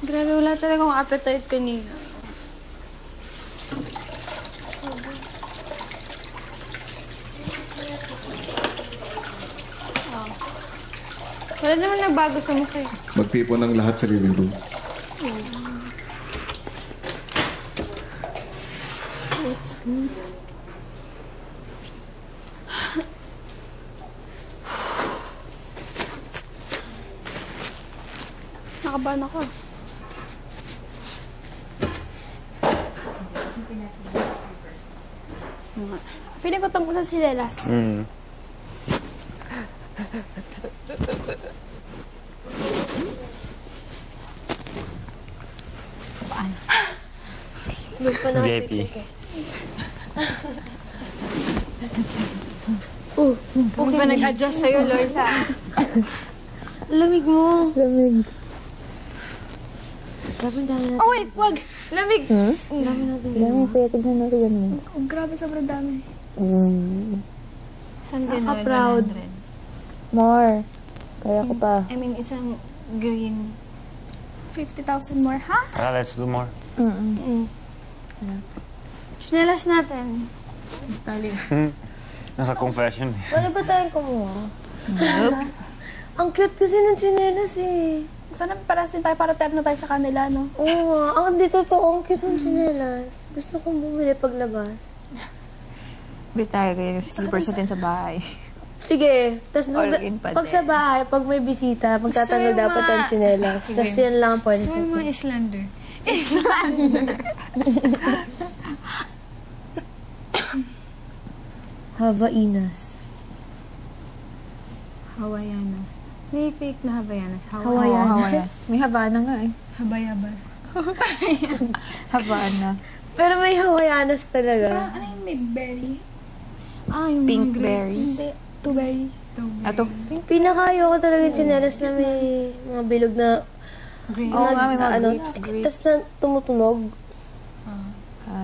Grabe, wala talagang appetite kanina. Wala naman nagbago sa mukha eh. Magtipon ng lahat sa living room. It's good. Nakabahan ako. Feeling ko tungkol sa silelas. VIP. Okay ba nag-adjust sa'yo, Loisa? Lamig mo. Lamig. Grabe, dami natin. Oh, wait, wag! Lamig! Dami natin. Lamig, sige, tignan natin ganun. Oh, grabe, sobrang dami. Saan Proud. More. Kaya ko pa. I mean, isang green. 50,000 more, ha? Let's do more. Chinelas natin. Nasa confession. Wala ba tayong kumuha? Ang cute kasi ng chinelas eh. Sana parasin tayo para terno tayo sa kanila, no? Oo nga. Ang di totoo, ang cute ng chinelas. Gusto kong bumili paglabas. Bili tayo kayo yung slippers natin sa bahay. Sige. Tapos All-in pa pag din. sa bahay, pag may bisita, magtatanggal Gusto yung dapat mga- ang chinelas. Tapos yan lang ang pwede So, sa yung mga Islander. Islander! Havainas. Hawaiianas. May fake na Havaianas. Hawaiianas. May Havana nga eh. Habayabas. Havana. Pero may Hawaiianas talaga. Ano yung may berry? Yung Pink mga grape. berry. Hindi. Two berry. Ito. Pinakayo ko talaga yung chinelas na may mga bilog na Grape. Oo nga, may mga ano, grapes. tapos na tumutunog.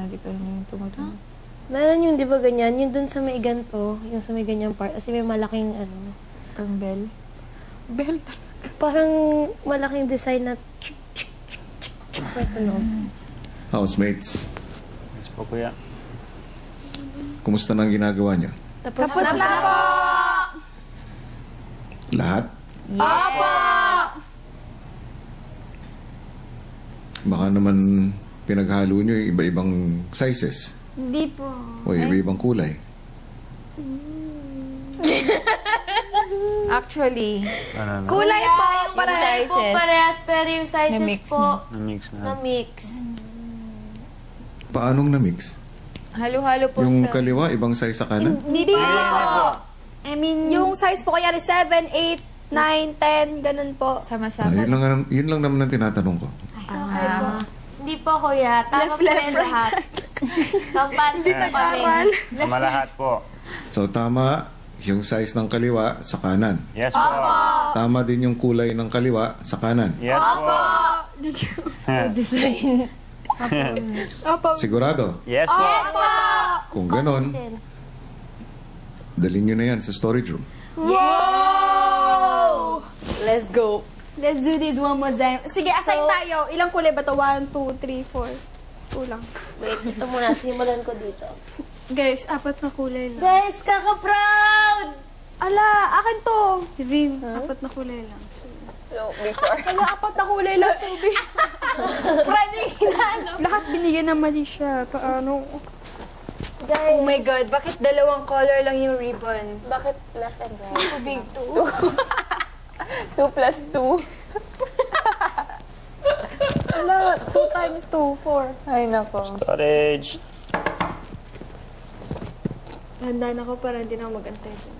Di pa rin yung tumutunog. Meron yung, di ba ganyan, yung dun sa may ganto, yung sa may ganyang part, kasi may malaking, ano, Parang bell. Bell talaga. parang malaking design na Housemates, Yes po, kuya. kumusta na ang ginagawa niyo? Tapos na po! Lahat? Baka naman pinaghalo niyo yung iba-ibang sizes Hindi po. o iba-ibang kulay. Actually, Ano? Kulay po! yung sizes. parehas, pero yung sizes Na-mix po, Na-mix na. na-mix. Paanong na-mix? halo-halo po Yung sa... kaliwa, ibang size sa kanan? Hindi po. I mean, Yung size po, kaya 7, 8, 9, 10, ganun po. Sama-sama. Yun lang naman ang tinatanong ko. Hindi po, kuya. Tama po yung lahat. Kampante na kami. Tama lahat po. So tama yung size ng kaliwa sa kanan. Yes po. Tama din yung kulay ng kaliwa sa kanan. Yes po. Sigurado? Yes po. Kung ganon, dalhin nyo na yan sa storage room. Let's go. Let's do this one more time. Sige, assign tayo. Ilang kulay ba to? 1, 2, 3, 4. 2 lang. Wait, ito muna. Sinimulan ko dito. guys, 4 na kulay lang. Guys, kaka-proud! Ala, akin to. Vim, 4 na kulay lang. So, Ala, 4 na kulay lang. Subi. Lahat binigyan na mali siya. Paano? Guys, oh my God, bakit 2 color lang yung ribbon? bakit left and right? Big 2. 2 plus 2. Ala, 2 times 2, 4. Ay, nako. Storage. Handa na ako para hindi na ako mag-antay dun.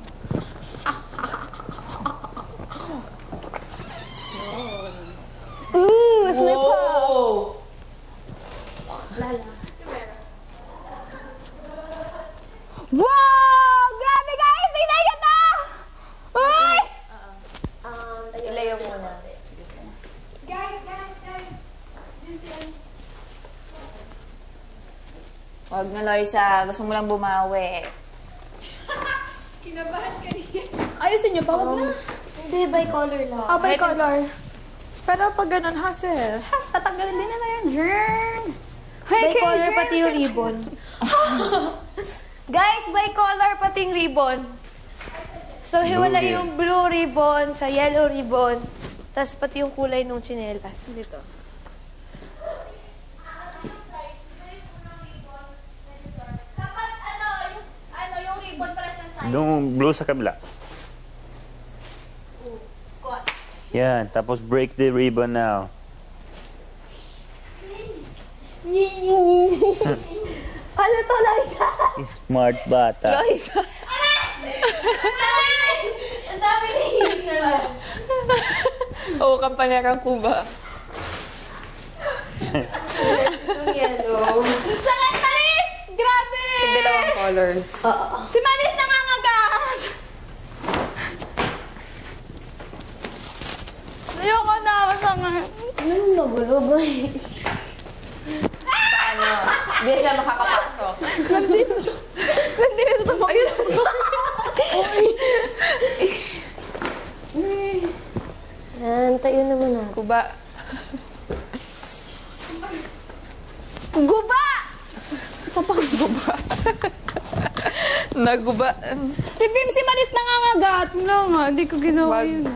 Slip up! Wow! Grabe guys! Tingnan nyo to! Uy! Ilayo muna. Huwag na, Loisa. Gusto mo lang bumawi. Ayusin nyo pa, wag na. Hindi, by color lang. By color. Pero pag ganun, hassle. Tatanggalin din nila yan. Jern! By color pati yung ribbon. Guys, by color pati yung ribbon. So, hiwala Blue yung blue ribbon sa yellow ribbon. Tapos pati yung kulay ng tsinelas. Dito. Dapat yung ribbon para sa side. Yung blue sa kabila. Squat. Yan. Tapos break the ribbon now. Ano to, Liza? Smart bata. Liza. Ang dami na yun. Oo, kampanyagang kuba. Yung yellow. Sakit, Maris! Grabe! Dalawang colors. Si Maris nangangagat! Ayoko na, masama. Ano magulo ba eh? Paano? Hindi sila makakapasok. Nandito mo. Yan, tayo naman natin. Kuba. Guba! Naguba. Tipim si Maris nangangagat. Wala nga, hindi ko ginawa Wag. yun.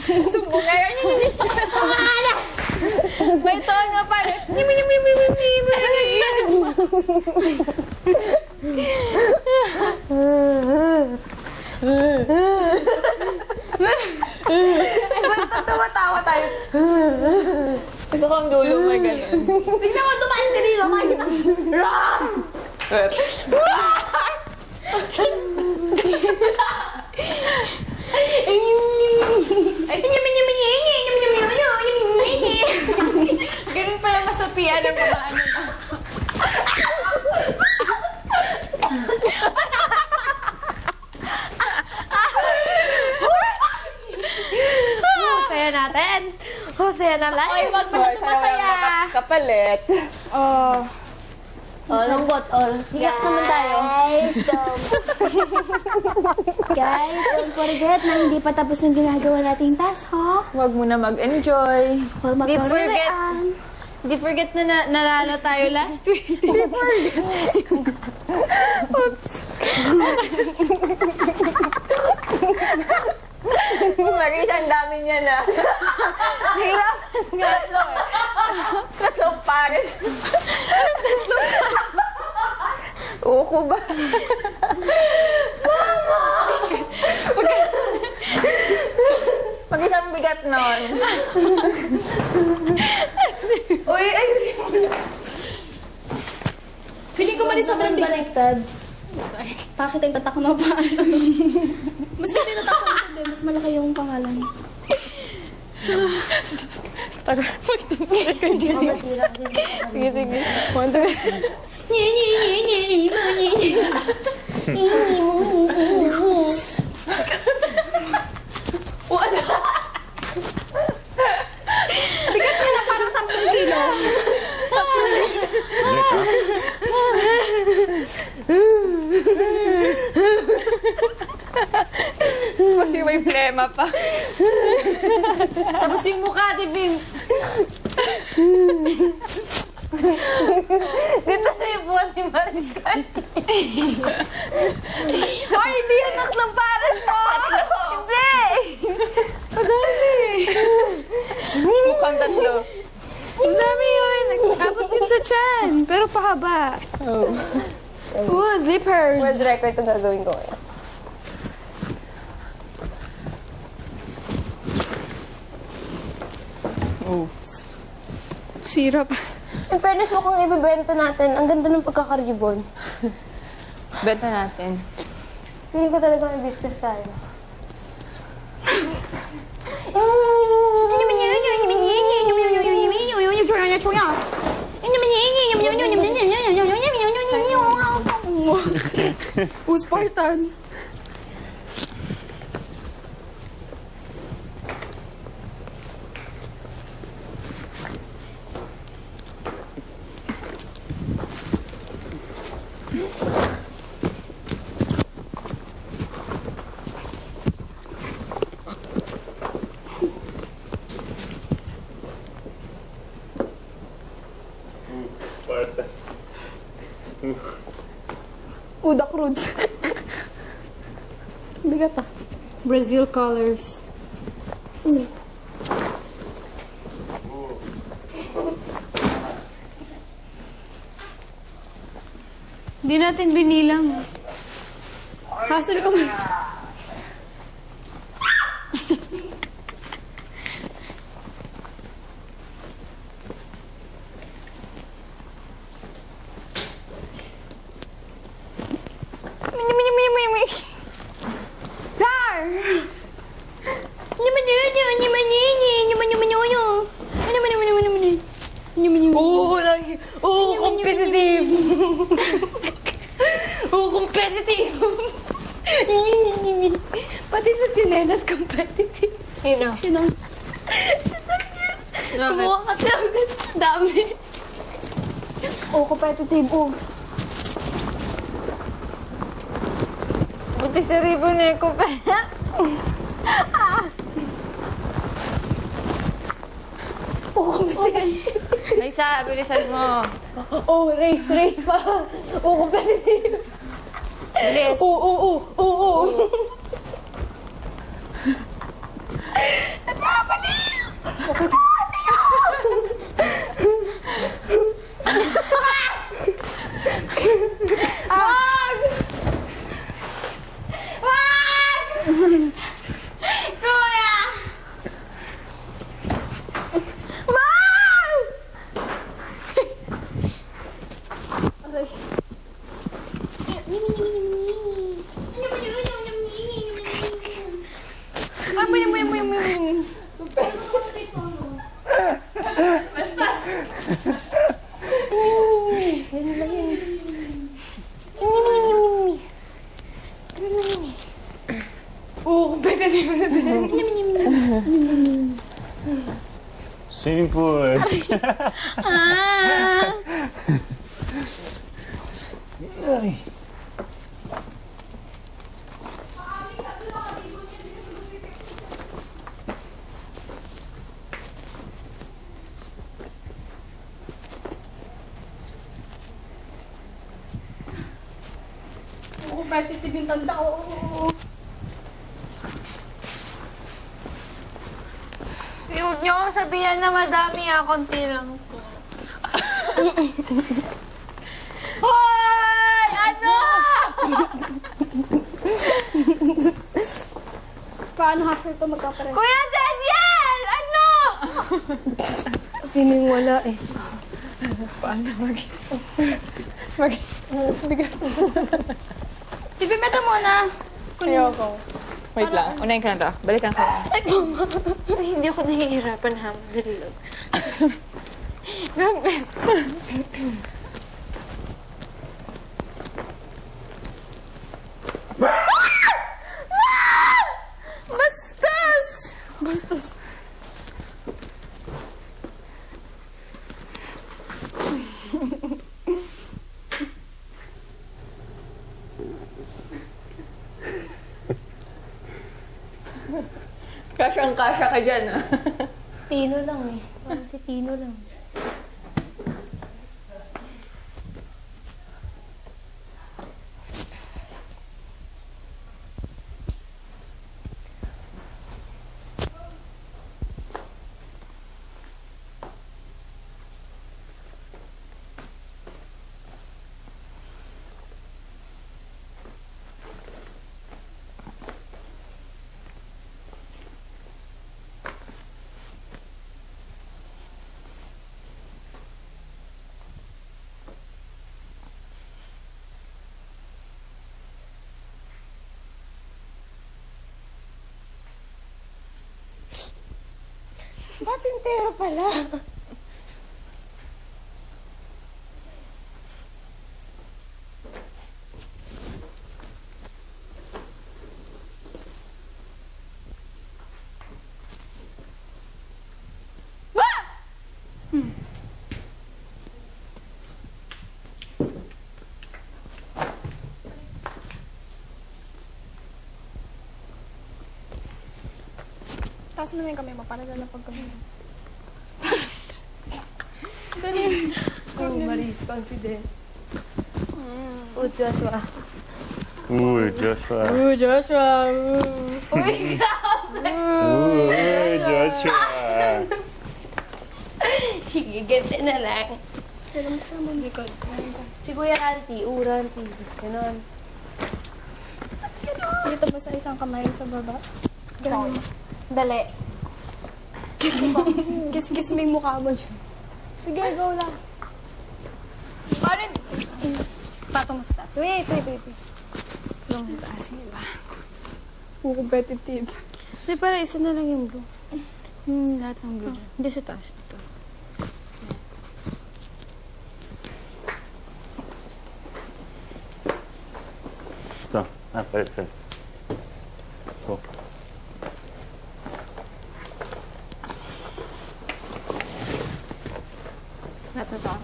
Sumbong kayo. May tono pa rin. Tawa-tawa tayo. Gusto ko ang dulo may ganun. Tingnan mo, dumaan ka dito. Ganun pala masapian ang mga ano. Husaya natin. Husaya na lang. Oy, wag masyadong masaya. Kapalit. Oh. Oh, lambot. Oh, higap naman tayo. Guys, don't forget na hindi pa tapos yung ginagawa nating task, ha? Huwag mo na mag-enjoy. Huwag magkaroon. Di forget na nanalo tayo last week. Marisa, ang dami niya na. Hirap. Tatlo eh. Tatlong pares. Anong tatlong pares? Uko ba? Mama! Pag-isang bigat nun. Uy, ay, Feeling ko Maris sobrang bigat. baliktad. Bakit yung tatak mo pa? Mas kasi tatak mo hindi. Mas malaki yung pangalan. Sige, sige. One, two. Bigat niya na parang 10 kilo. Kasi may plema pa. Tapos yung mukha, Divim. Dito na yung buwan ni Marican. Ay, hindi yung tatlong pares mo. Hindi! Mukhang tatlo. Ang dami yun. Abot din sa chan. Pero pahaba. Oh. Ooh, slippers. World record ito gagawin ko eh. Oops. Sirap. In fairness mo kung ibibenta natin, ang ganda ng pagkakaribon. Benta natin. Feeling ko talaga may business tayo. Spartan. Marta. Uda Cruz. Bigat ah. Brazil colors. Hindi natin binilang. Hassle ka mo. Competitive! Competitive! Pati sa chinelas, competitive. Sino? Kumuha kasi agad. Dami. Competitive. Buti sa ribbon na yung Raisa, bilisan mo. Race pa. Competitive. Bilis. Swimming pool. Competitive yung tanda ko. Huwag niyo akong sabihan na madami konti lang po. Hoy! Ano? Paano hassle to magkapares? Kuya Daniel! Ano? Sino yung wala eh? TV meta muna. Ayoko. Wait lang. Unahin ka na to. Balikan ko. Ay, hindi ako nahihirapan ha. Madali lang. Bastos. Kasyang-kasya ka dyan, ah. Tino lang eh. Parang si Tino lang. Patintero pala. Taas mo na yung kamay mo para na pagkamay. Please, confident. Oh, Joshua. Uy, Joshua. Joshua. Uy, grabe! Uy, Joshua. Sige, ganti na lang. Pero mas naman likod. Si Kuya Ranti, Ranti. Ganon. Dito ba sa isang kamay sa baba? Ganun mo. Dali. Kiss mo yung mukha mo dyan. Sige, go lang. Paano? Patong mo sa taas. Wait. Yung taas, diba? Competitive. Hindi, para isa na lang yung blue. Yung lahat ng blue. Hindi sa taas. Ito. Ito. Perfect. Go. Lahat na taas.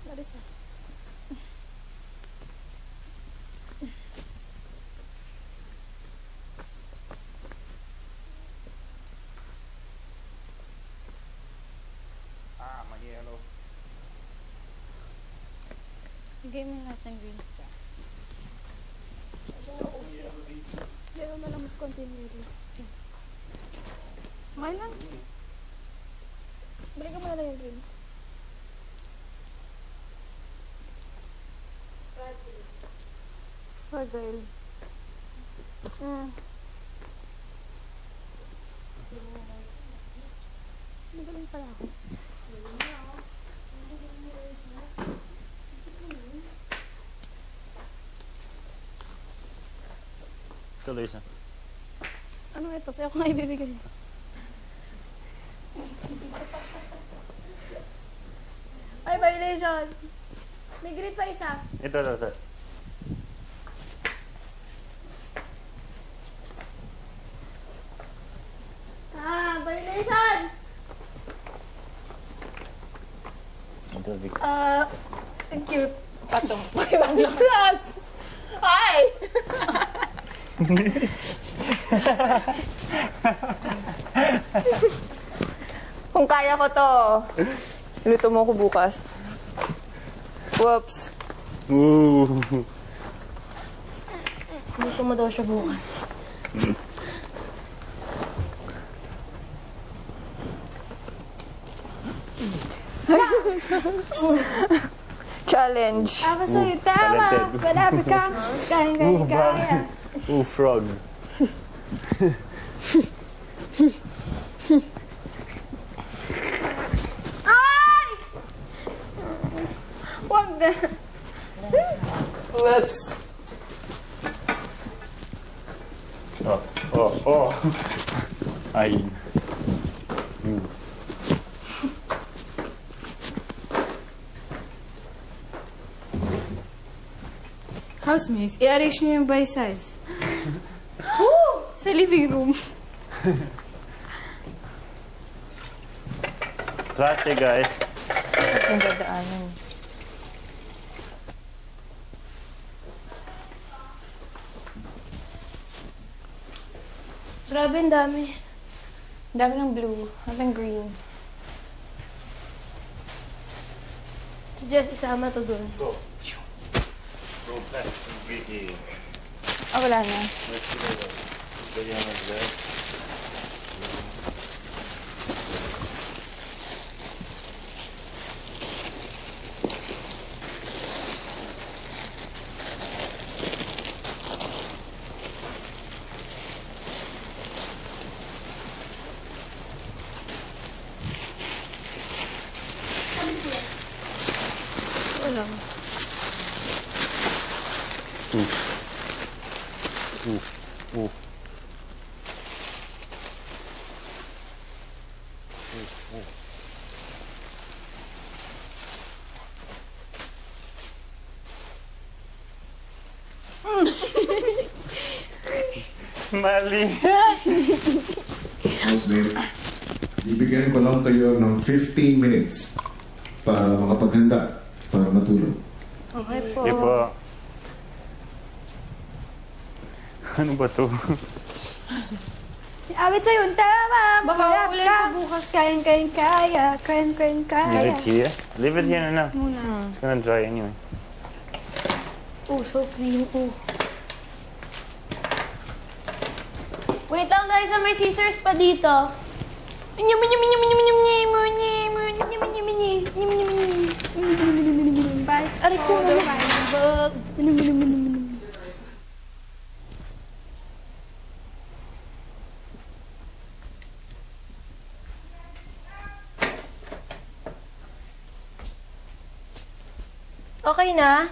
Marisa. Mahiyalo. Bigay mo lahat ng green sa taas. Pero na lang mas continue. Okay lang. Balikan mo na lang yung green. Poor girl. Magaling pala ako. Tuloy siya. Ano ito? Sa'yo ko nga ibibigay. Ay, violation! May green pa isa. Ito. Violation! Ito, Vic. Ang cute. Patong. Sus! Ay! Kung kaya ko to, luto mo ko bukas. Whoops. Ooh. Gusto mo daw siya bukas. Challenge. Ako sa'yo, tama! Talented. Malapit ka! Kaya. Ooh, frog. Ay! Wag na. Whoops. Oh. Ay. Housemates, i-arrange nyo yung by size. Sa living room. Klase, guys. Ang dadaanan. Grabe, ang dami. Ang dami ng blue. Ang green. Si Jess, isama to dun. Go. Go, class. Vicky. Wala na. Let's go. Ganyan na, guys. Wala. Mali. Housemates, bibigyan ko lang kayo ng 15 minutes para makapaghanda, para matulog. Okay po. Sige po. Ano ba to? Awit sa'yo, tama. Baka ulan pa bukas. Kaya. Leave it here. Leave it here na. Muna. It's gonna dry anyway. Oh, so clean. Oh. Wait lang guys, may scissors pa dito. Aray ko, bag. Okay na?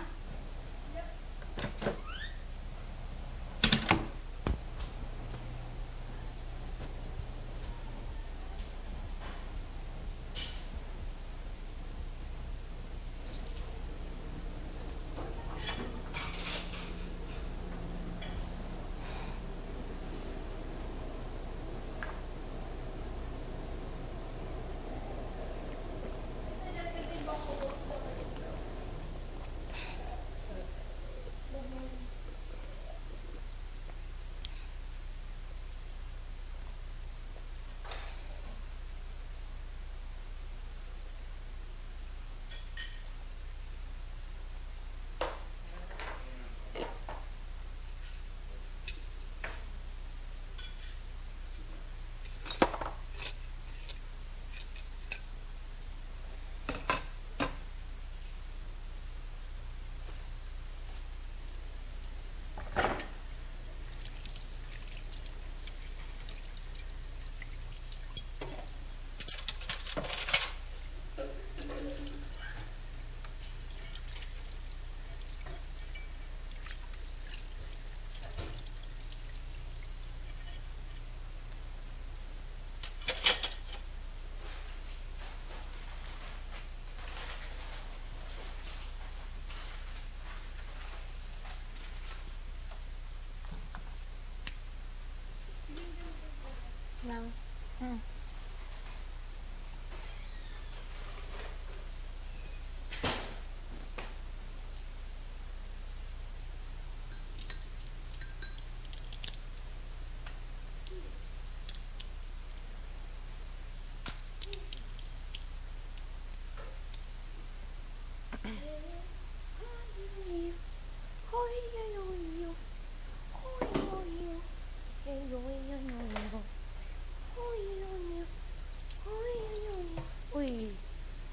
Uy,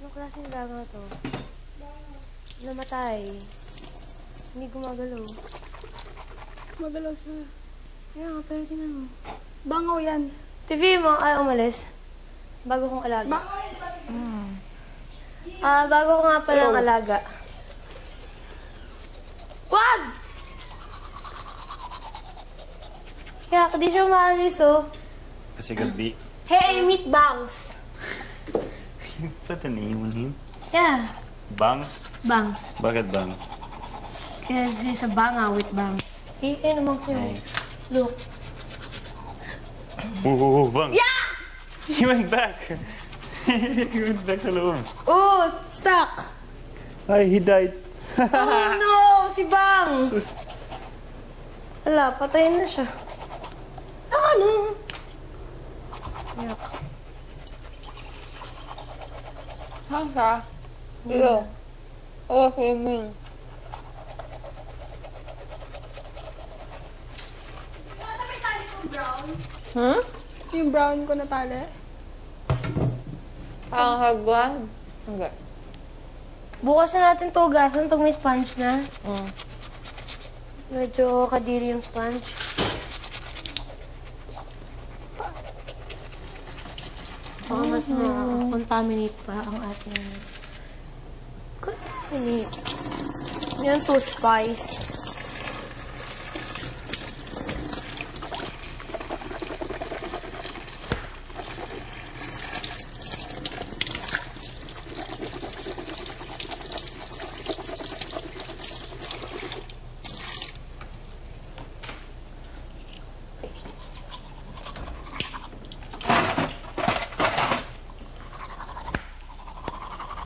anong klaseng daga to? Namatay. Hindi gumagalaw. Magalaw siya. Kaya nga, pero tingnan mo. Bangaw yan. TV mo, ay umalis. Bago kong alaga. Bago ko nga palang alaga. Wag! Kaya di siya maalis, oh. Kasi gabi. Hey, meat bangs! You put a name on him? Yeah, Bangs? bangs. Bakit bangs? Because he's a banga with bangs. See, ayun namang siya. Thanks. Look. Oh, bangs. Yeah! He went back. He went back sa loob. Oh, stuck! Ay, he died. Oh no! Si Bangs! Wala, patayin na siya. Ano? Yuck. Saan ka? Dito. Oo, swimming. Hmm? Yung brown ko na tali. Ang hagwan? Hindi. Bukas na natin to hugasan pag may sponge na. Medyo kadiri yung sponge. Baka mas ma-contaminate pa ang ating... Contaminate. Yan to spice.